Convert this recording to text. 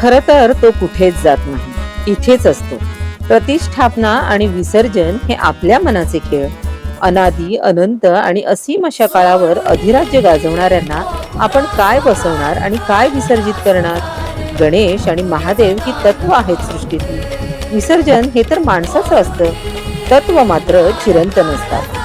खरं तर तो कुठेच जात नाही, इथेच असतो. प्रतिष्ठापना आणि विसर्जन हे आपल्या मनाचे खेळ. अनादी अनंत आणि असीम अशा काळावर अधिराज्य गाजवणाऱ्यांना आपण काय बसवणार आणि काय विसर्जित करणार? गणेश आणि महादेव ही तत्व आहेत सृष्टीतली. विसर्जन हे तर माणसाचं असतं. तत्व मात्र चिरंतन असतात.